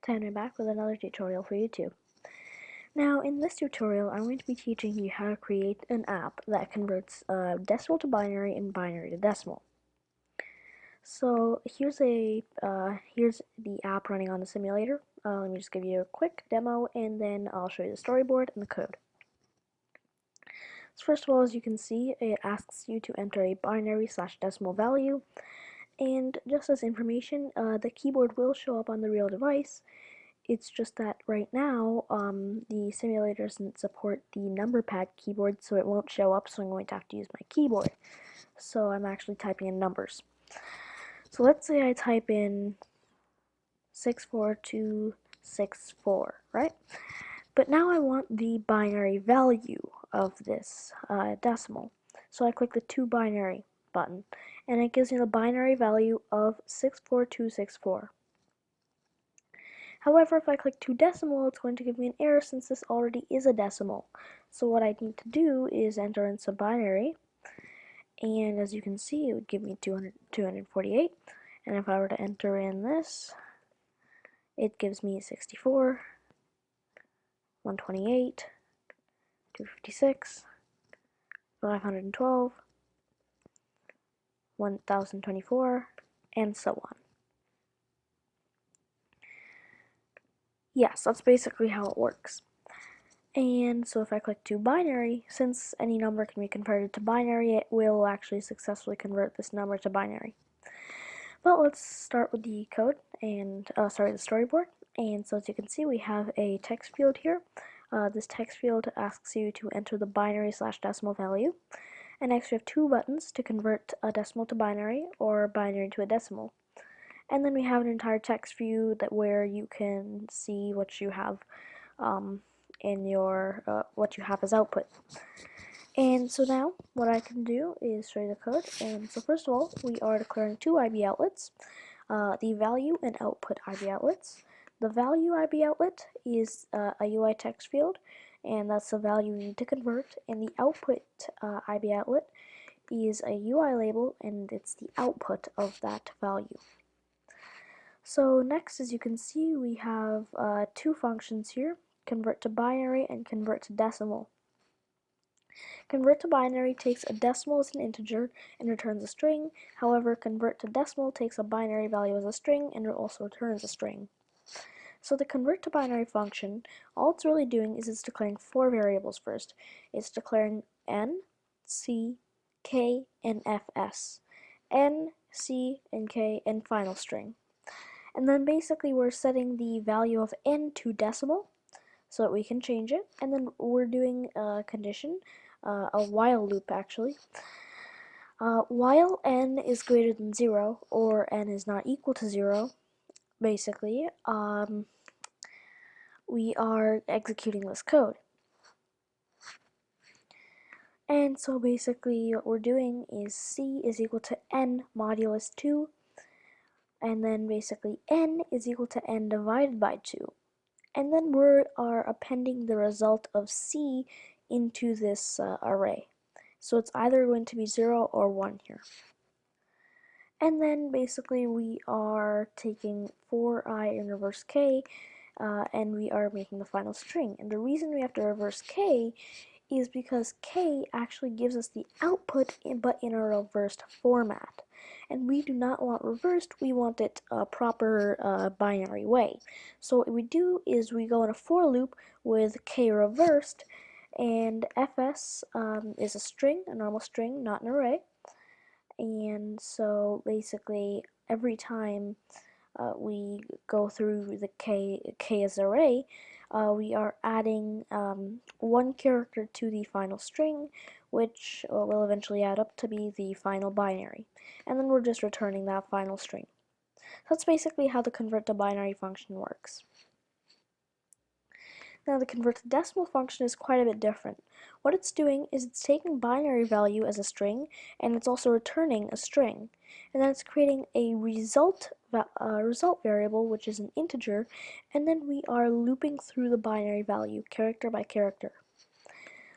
Tanmay back with another tutorial for YouTube. Now, in this tutorial, I'm going to be teaching you how to create an app that converts decimal to binary and binary to decimal. So here's the app running on the simulator. Let me just give you a quick demo, and then I'll show you the storyboard and the code. So first of all, as you can see, it asks you to enter a binary/decimal value, and just as information, the keyboard will show up on the real device. It's just that right now, the simulator doesn't support the number pad keyboard, so it won't show up, so I'm going to have to use my keyboard. So I'm actually typing in numbers. So let's say I type in 64264, right? But now I want the binary value of this decimal. So I click the to binary button, and it gives me the binary value of 64264. However, if I click to decimal, it's going to give me an error since this already is a decimal. So what I need to do is enter in some binary, and as you can see, it would give me 248. And if I were to enter in this, it gives me 64, 128, 256, 512, 1024, and so on. Yes, that's basically how it works. And so if I click to binary, since any number can be converted to binary, it will actually successfully convert this number to binary. But let's start with the code and, the storyboard. And so as you can see, we have a text field here. This text field asks you to enter the binary/decimal value. And next we have two buttons to convert a decimal to binary or binary to a decimal. And then we have an entire text view where you can see what you have in your what you have as output. And so now what I can do is show you the code. And so first of all, we are declaring two IB outlets, the value and output IB outlets. The value IB outlet is a UI text field, and that's the value we need to convert. And the output IB outlet is a UI label, and it's the output of that value. So next, as you can see, we have two functions here, convert to binary and convert to decimal. Convert to binary takes a decimal as an integer and returns a string. However, convert to decimal takes a binary value as a string and it also returns a string. So the convert to binary function, all it's really doing is it's declaring four variables first. It's declaring n, c, k, and fs. N, c, and k, and final string. And then basically we're setting the value of n to decimal so that we can change it. And then we're doing a condition, a while loop actually. While n is greater than 0 or n is not equal to 0, basically, we are executing this code. And so basically what we're doing is c is equal to n modulus 2, and then basically n is equal to n divided by 2. And then we are appending the result of c into this array. So it's either going to be 0 or 1 here. And then basically we are taking for I in reverse k, and we are making the final string. And the reason we have to reverse k is because k actually gives us the output, but in a reversed format. And we do not want reversed, we want it a proper binary way. So what we do is we go in a for loop with k reversed, and fs is a string, a normal string, not an array. And so basically every time we go through the k as array, we are adding one character to the final string, which will eventually add up to be the final binary. And then we're just returning that final string. That's basically how the convert to binary function works. Now the convert to decimal function is quite a bit different. What it's doing is it's taking binary value as a string, and it's also returning a string. And then it's creating a result variable, which is an integer, and then we are looping through the binary value, character by character.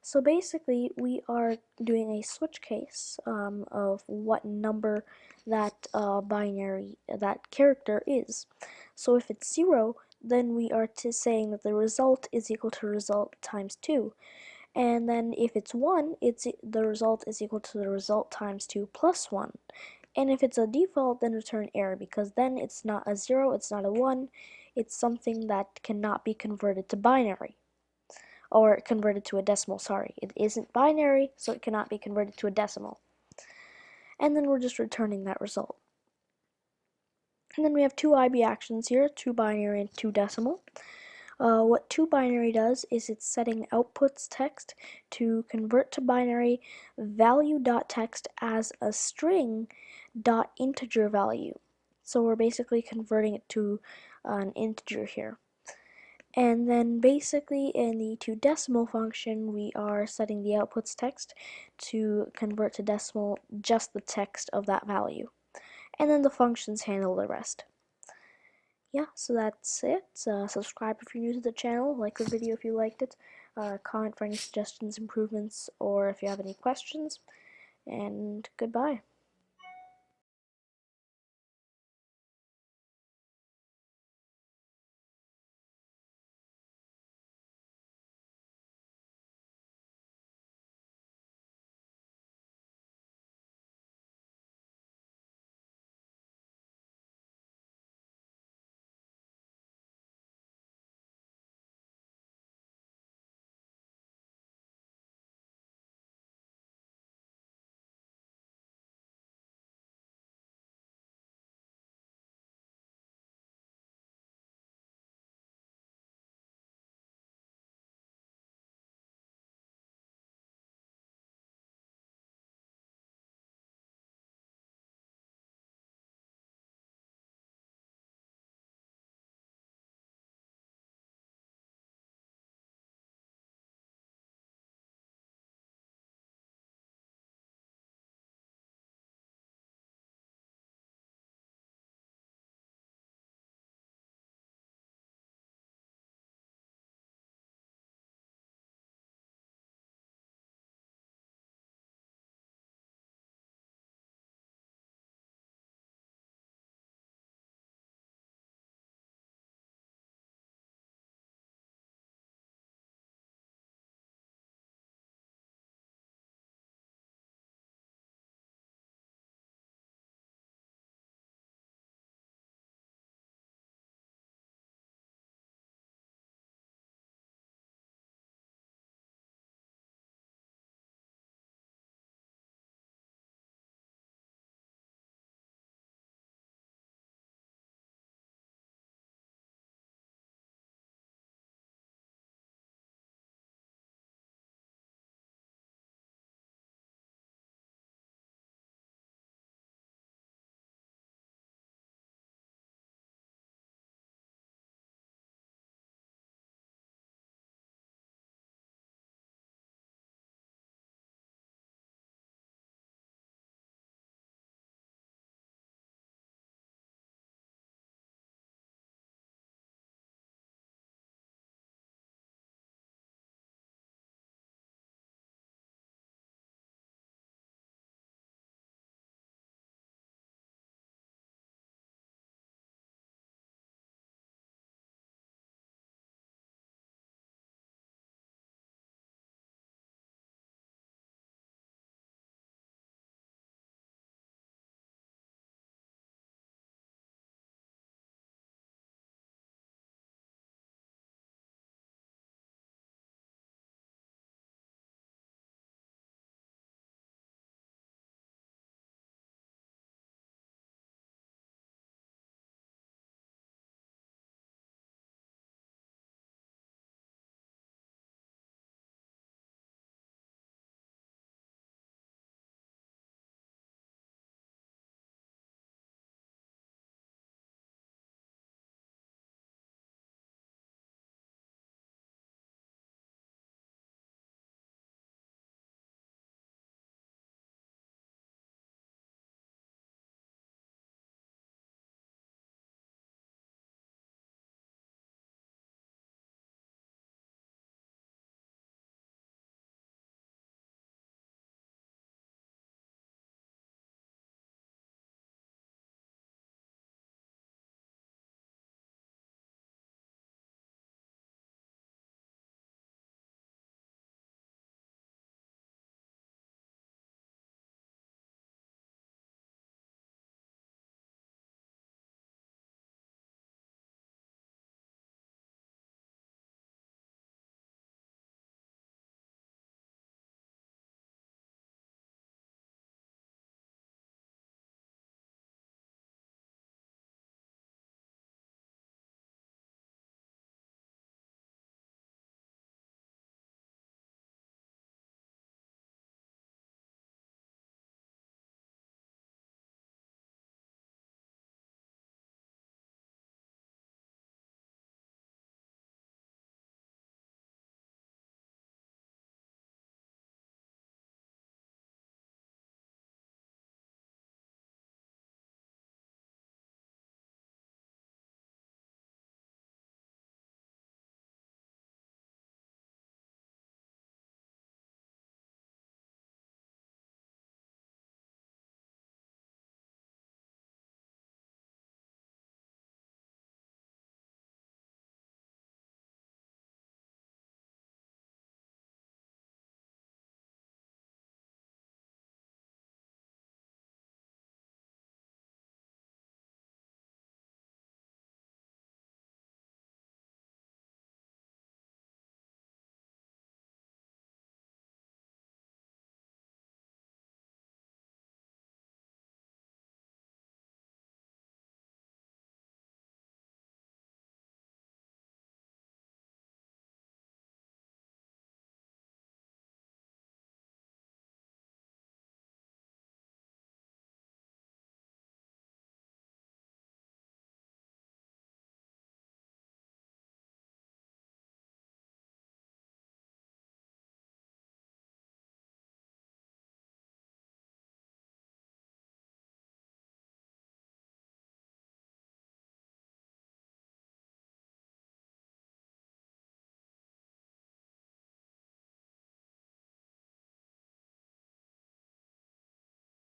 So basically, we are doing a switch case of what number that that character is. So if it's 0, then we are saying that the result is equal to result times 2. And then if it's 1, the result is equal to the result times 2 plus 1. And if it's a default, then return error, because then it's not a 0, it's not a 1, it's something that cannot be converted to binary. Or converted to a decimal, sorry. It isn't binary, so it cannot be converted to a decimal. And then we're just returning that result. And then we have two IB actions here, 2 binary and 2 decimal. What 2 binary does is it's setting outputs text to convert to binary value.text as a string integer value. So we're basically converting it to an integer here. And then basically in the 2 decimal function, we are setting the outputs text to convert to decimal just the text of that value. And then the functions handle the rest. Yeah, so that's it. Subscribe if you're new to the channel, like the video if you liked it, comment for any suggestions, improvements, or if you have any questions, and goodbye.